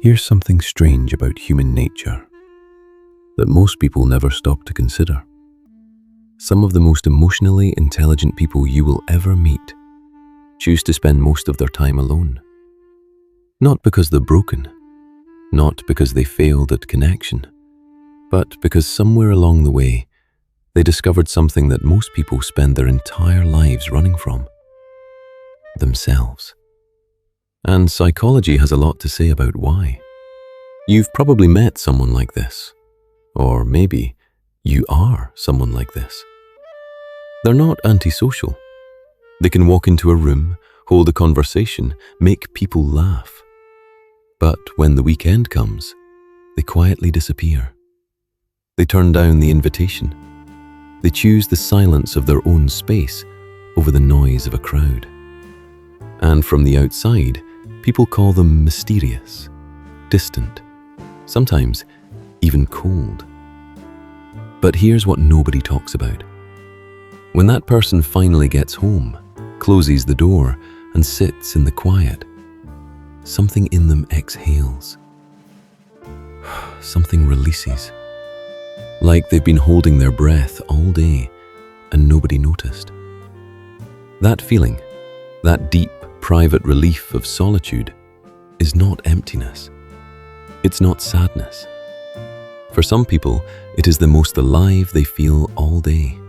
Here's something strange about human nature that most people never stop to consider. Some of the most emotionally intelligent people you will ever meet choose to spend most of their time alone. Not because they're broken, not because they failed at connection, but because somewhere along the way, they discovered something that most people spend their entire lives running from: themselves. And psychology has a lot to say about why. You've probably met someone like this, or maybe you are someone like this. They're not antisocial. They can walk into a room, hold a conversation, make people laugh. But when the weekend comes, they quietly disappear. They turn down the invitation. They choose the silence of their own space over the noise of a crowd. And from the outside, people call them mysterious, distant, sometimes even cold. But here's what nobody talks about. When that person finally gets home, closes the door, and sits in the quiet, something in them exhales. Something releases. Like they've been holding their breath all day and nobody noticed. That feeling, that deep, private relief of solitude, is not emptiness. It's not sadness. For some people, it is the most alive they feel all day.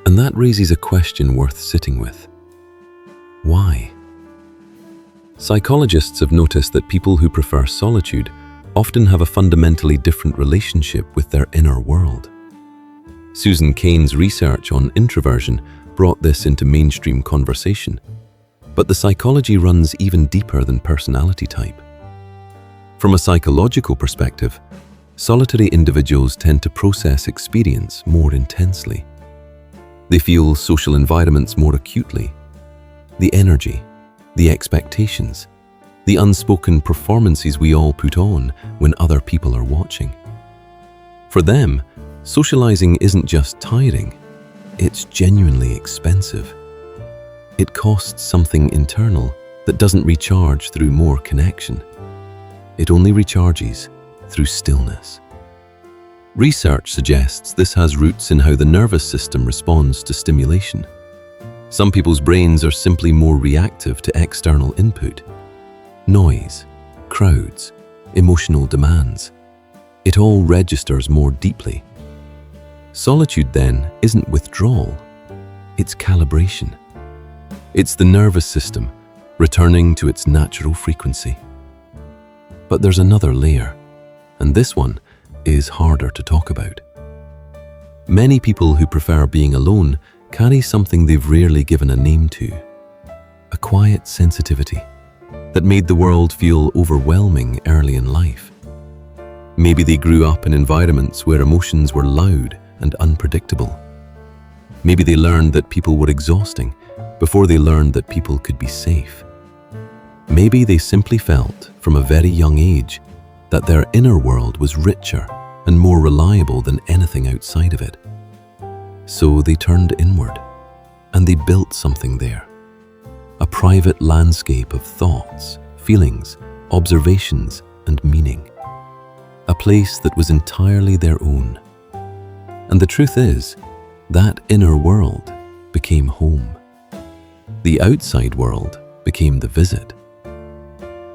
And that raises a question worth sitting with. Why? Psychologists have noticed that people who prefer solitude often have a fundamentally different relationship with their inner world. Susan Cain's research on introversion brought this into mainstream conversation, but the psychology runs even deeper than personality type. From a psychological perspective, solitary individuals tend to process experience more intensely. They feel social environments more acutely. The energy, the expectations, the unspoken performances we all put on when other people are watching. For them, socializing isn't just tiring, it's genuinely expensive. It costs something internal that doesn't recharge through more connection. It only recharges through stillness. Research suggests this has roots in how the nervous system responds to stimulation. Some people's brains are simply more reactive to external input. Noise, crowds, emotional demands. It all registers more deeply. Solitude, then, isn't withdrawal. It's calibration. It's the nervous system returning to its natural frequency. But there's another layer, and this one is harder to talk about. Many people who prefer being alone carry something they've rarely given a name to: a quiet sensitivity that made the world feel overwhelming early in life. Maybe they grew up in environments where emotions were loud and unpredictable. Maybe they learned that people were exhausting before they learned that people could be safe. Maybe they simply felt from a very young age that their inner world was richer and more reliable than anything outside of it. So they turned inward, and they built something there. A private landscape of thoughts, feelings, observations, and meaning. A place that was entirely their own. And the truth is, that inner world became home. The outside world became the visit.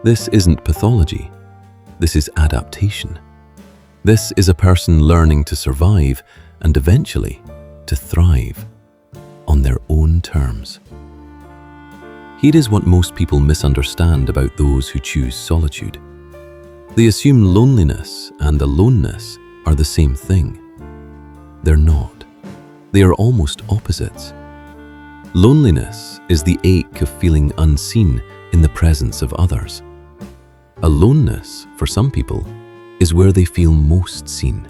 This isn't pathology. This is adaptation. This is a person learning to survive and eventually to thrive on their own terms. Here is what most people misunderstand about those who choose solitude. They assume loneliness and aloneness are the same thing. They're not. They are almost opposites. Loneliness is the ache of feeling unseen in the presence of others. Aloneness, for some people, is where they feel most seen,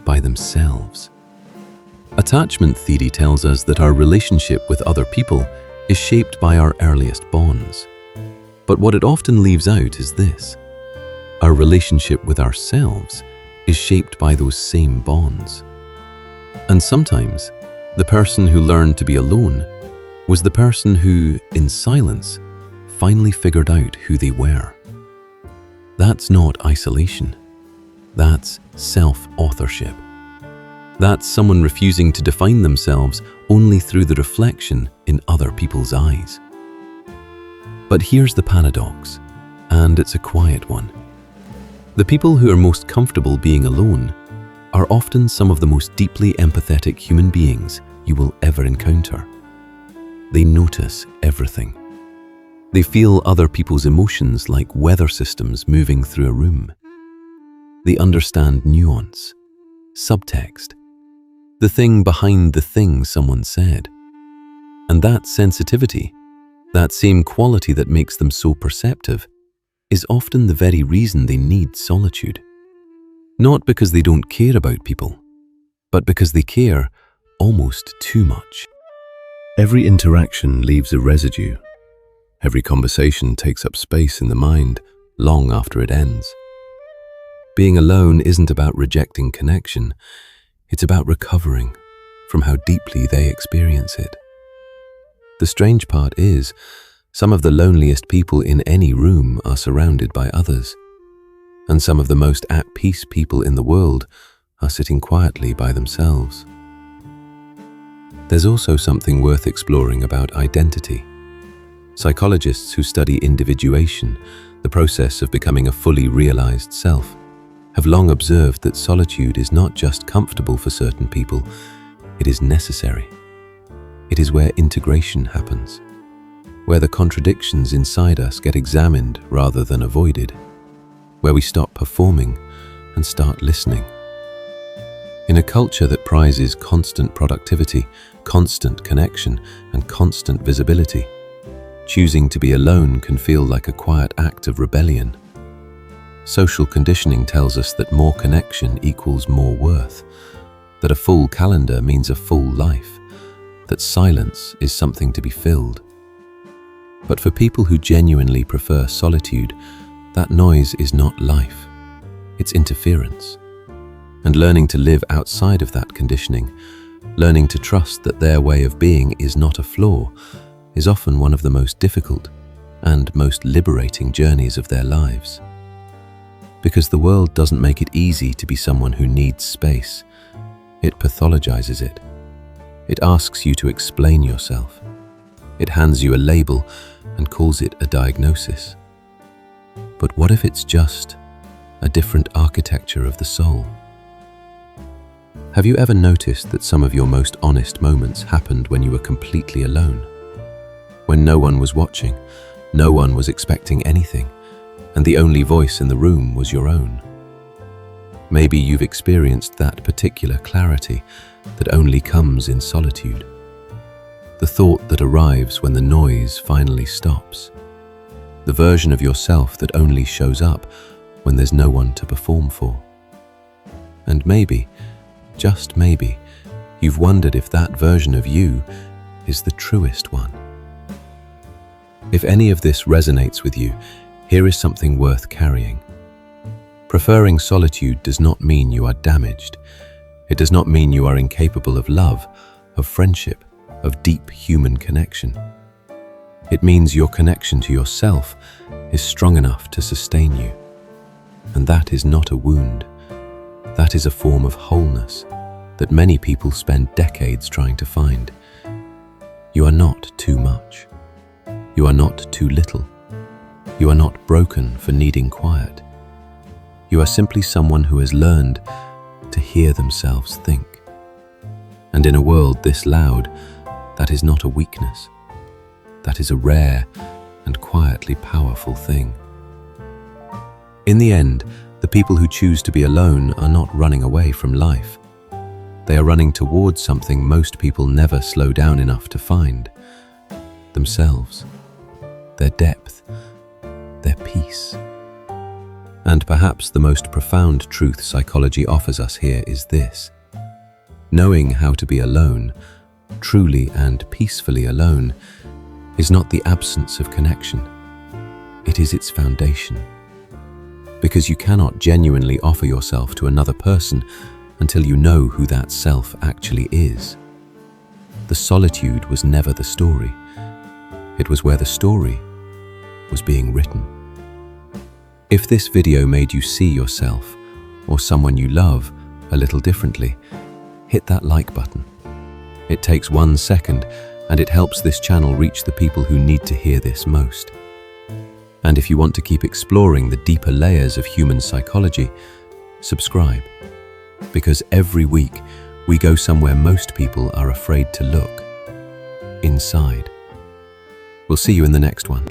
by themselves. Attachment theory tells us that our relationship with other people is shaped by our earliest bonds. But what it often leaves out is this: our relationship with ourselves is shaped by those same bonds. And sometimes, the person who learned to be alone was the person who, in silence, finally figured out who they were. That's not isolation. That's self-authorship. That's someone refusing to define themselves only through the reflection in other people's eyes. But here's the paradox, and it's a quiet one. The people who are most comfortable being alone are often some of the most deeply empathetic human beings you will ever encounter. They notice everything. They feel other people's emotions like weather systems moving through a room. They understand nuance, subtext, the thing behind the thing someone said. And that sensitivity, that same quality that makes them so perceptive, is often the very reason they need solitude. Not because they don't care about people, but because they care almost too much. Every interaction leaves a residue. Every conversation takes up space in the mind long after it ends. Being alone isn't about rejecting connection, it's about recovering from how deeply they experience it. The strange part is, some of the loneliest people in any room are surrounded by others, and some of the most at peace people in the world are sitting quietly by themselves. There's also something worth exploring about identity. Psychologists who study individuation, the process of becoming a fully realized self, have long observed that solitude is not just comfortable for certain people, it is necessary. It is where integration happens, where the contradictions inside us get examined rather than avoided, where we stop performing and start listening. In a culture that prizes constant productivity, constant connection, and constant visibility, choosing to be alone can feel like a quiet act of rebellion. Social conditioning tells us that more connection equals more worth, that a full calendar means a full life, that silence is something to be filled. But for people who genuinely prefer solitude, that noise is not life, it's interference. And learning to live outside of that conditioning, learning to trust that their way of being is not a flaw, is often one of the most difficult and most liberating journeys of their lives. Because the world doesn't make it easy to be someone who needs space. It pathologizes it. It asks you to explain yourself. It hands you a label and calls it a diagnosis. But what if it's just a different architecture of the soul? Have you ever noticed that some of your most honest moments happened when you were completely alone? When no one was watching, no one was expecting anything, and the only voice in the room was your own. Maybe you've experienced that particular clarity that only comes in solitude. The thought that arrives when the noise finally stops. The version of yourself that only shows up when there's no one to perform for. And maybe, just maybe, you've wondered if that version of you is the truest one. If any of this resonates with you, here is something worth carrying. Preferring solitude does not mean you are damaged. It does not mean you are incapable of love, of friendship, of deep human connection. It means your connection to yourself is strong enough to sustain you. And that is not a wound. That is a form of wholeness that many people spend decades trying to find. You are not too much. You are not too little. You are not broken for needing quiet. You are simply someone who has learned to hear themselves think. And in a world this loud, that is not a weakness. That is a rare and quietly powerful thing. In the end, the people who choose to be alone are not running away from life. They are running towards something most people never slow down enough to find: themselves, their depth, their peace. And perhaps the most profound truth psychology offers us here is this: knowing how to be alone, truly and peacefully alone, is not the absence of connection. It is its foundation. Because you cannot genuinely offer yourself to another person until you know who that self actually is. The solitude was never the story. It was where the story was being written. If this video made you see yourself or someone you love a little differently, hit that like button. It takes 1 second and it helps this channel reach the people who need to hear this most. And if you want to keep exploring the deeper layers of human psychology, subscribe. Because every week we go somewhere most people are afraid to look: inside. We'll see you in the next one.